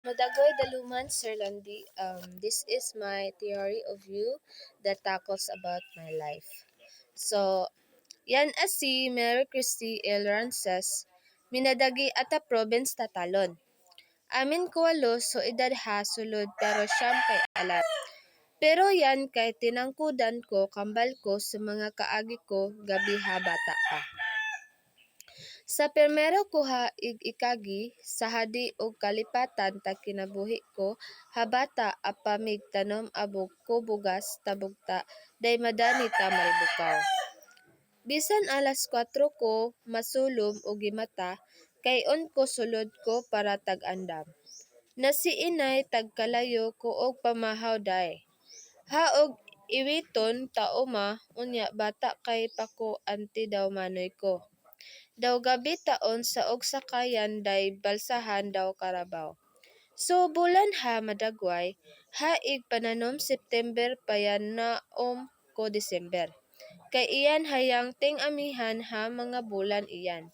Madagoy Daluman, Sir Landy. This is my theory of view that tackles about my life. So, yan asi Mary Christie L. Rances, minadagi ata province tatalon. Amin ko walo so edad ha sulod pero siyam kay alam. Pero yan kay tinangkudan ko kambal ko sa mga kaagi ko gabi ha bata pa. Sa permero ko ha ikagi sa hadi og kalipatan tag kinabuhi ko habata apamig tanom abog ko bugas tabugta day madani ta maribukaw. Bisan alas 4 ko masulom og gimata kay on ko sulod ko para tag-andam. Nasiinay tagkalayo ko og pamahaw day. Haog iwiton tauma unya bata kay pako anti daw manoy ko. Daw gabi taon sa og sakayan day balsahan daw Karabaw. So bulan ha madagway, haig pananom September payan naom ko December. Kay iyan hayang ting amihan ha mga bulan iyan.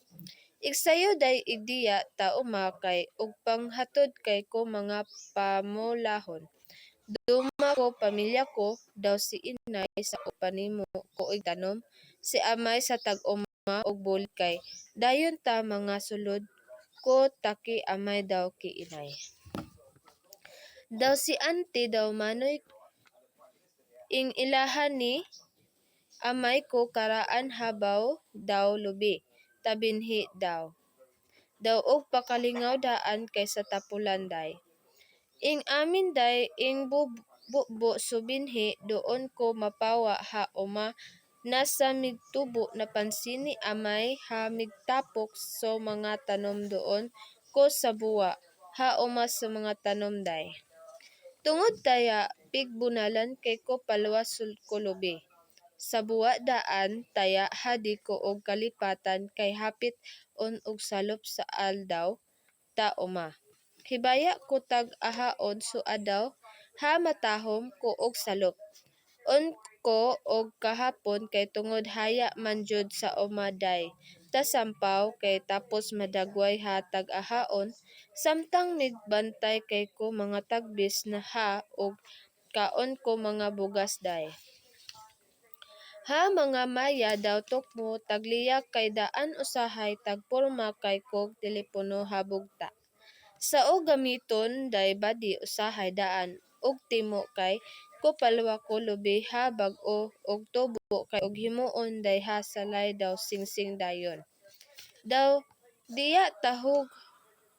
Igsayo day igdiya tauma kay ug panghatod kay ko mga pamulahon. Duma ko pamilya ko daw si inay sa upanimo ko og tanom, si amay sa tag-uma og bulig kay dayon ta mga sulod ko taki amay daw ki inay. Daw si auntie daw manoy ing ilahan ni amay ko karaan habaw daw lubi, tabinhi daw. Daw og pakalingaw daan kay sa tapulan day. Ing amin day ing bubo subinhi doon ko mapawa ha uma nasa migtubo napansin ni amay ha migtapok so mga tanom doon ko sa buwa ha uma sa mga tanom day. Tungod taya pigbunalan kay ko paluwas ko lubi. Sa buwa daan taya hadi ko og kalipatan kay hapit on og salop sa aldaw ta uma. Hibaya ko tag ahaon so adaw ha matahom ko og salop. On ko og kahapon kay tungod haya man jud sa umaday. Tasampaw kay tapos madagway ha tag ahaon samtang migbantay kay ko mga tagbis na ha og kaon ko mga bugas day. Ha mga maya daw tukmo tagliyak kay daan usahay tagporma kay kog telepono habugta. Sa og gamiton day badi usahay daan og timo kay ko palwa ko lubi ha bag-o og tubo kay og himuon day ha salay daw singsing dayon. Daw diya tahog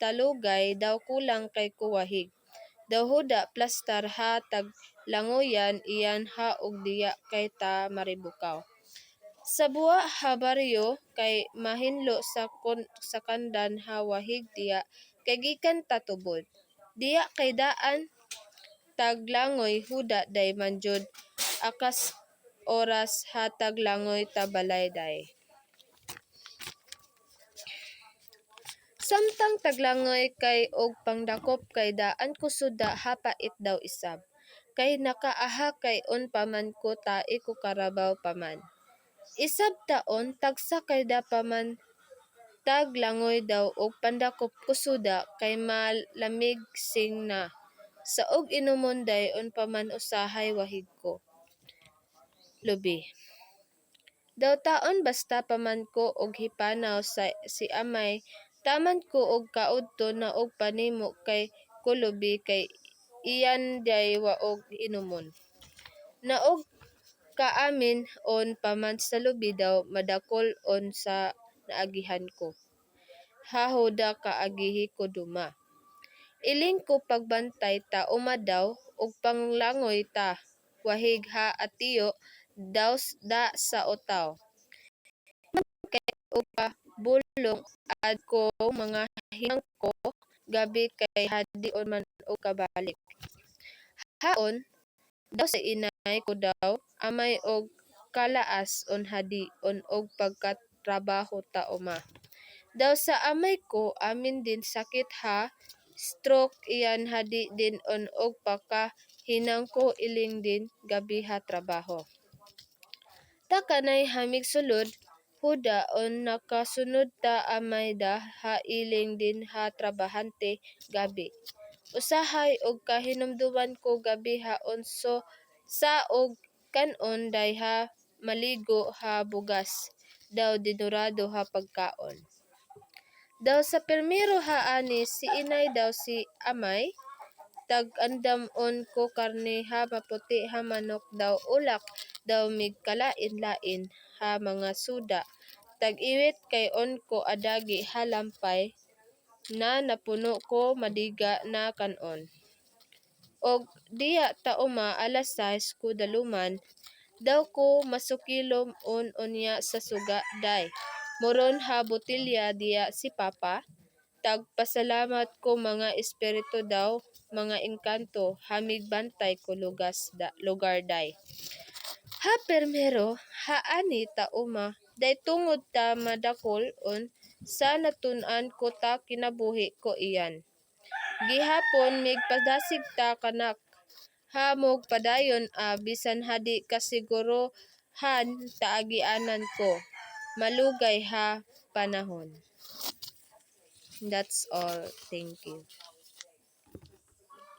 talugay daw kulang kay kuwahig. Daw huda plastar ha tag langoyan iyan ha og diya kay ta maribukaw. Sa buwa ha baryo kay mahinlo sa kandan ha wahig diya kay gikan ta tubod. Diya kay daan taglangoy huda day manjud akas oras hatag langoy ta balay day. Samtang taglangoy kay og pangdakop kay daan kusuda hapait daw isab. Kay nakaaha kay on paman ko tai ko Karabaw paman. Isab taon tagsa kay da paman taglangoy daw og pandakop kusuda kay malamig sing na. Sa og inumon day on paman usahay wahig ko. Lubi. Daw taon basta paman ko og hipanaw sa si amay taman ko og kaudto na og panimo kay kulubi kay iyan day waog inumon. Naog kaamin on paman sa lubi daw madakol on sa naagihan ko. Hahuda kaagihi ko duma. Iling ko pagbantay ta umadaw og panglangoy ta wahig ha atiyo daw da sa utaw. Kay og bulong ad ko mga hinang ko gabi kay hadi on man og kabalik. Haon daw sa inay ko daw amay og kalaas on hadi on og pagkatrabaho ta uma. Daw sa amay ko amin din sakit ha stroke iyan hadi din on og pakahinang ko iling din gabi ha trabaho. Ta kanay hamig sulod huda on nakasunod ta amay da ha iling din ha trabahante gabi. Usahay og kahinumduman ko gabi haon so sa og kanon dayha maligo ha bugas daw dinurado ha pagkaon. Daw sa permero ha ani si inay daw si amay tag-andam-on ko karne ha maputi ha manok daw ulak daw mig kalain-lain ha mga suda tag-iwit kay on ko adagi ha lampay na napuno ko madiga na kanon. Og diya tauma alas 6 ko daluman daw ko masukilom on unya sa suga day. Moron ha botilya diya si Papa. Tagpasalamat ko mga espiritu daw, mga engkanto, hamig bantay ko lugar day. Ha permero, ha ani tauma, day tungod ta madakol on sa natun-an ko ta kinabuhi ko iyan. Gihapon mig padasig ta kanak hamog padayon bisan hadi kasigurohan taagianan ko. Malugay ha panahon. That's all. Thank you.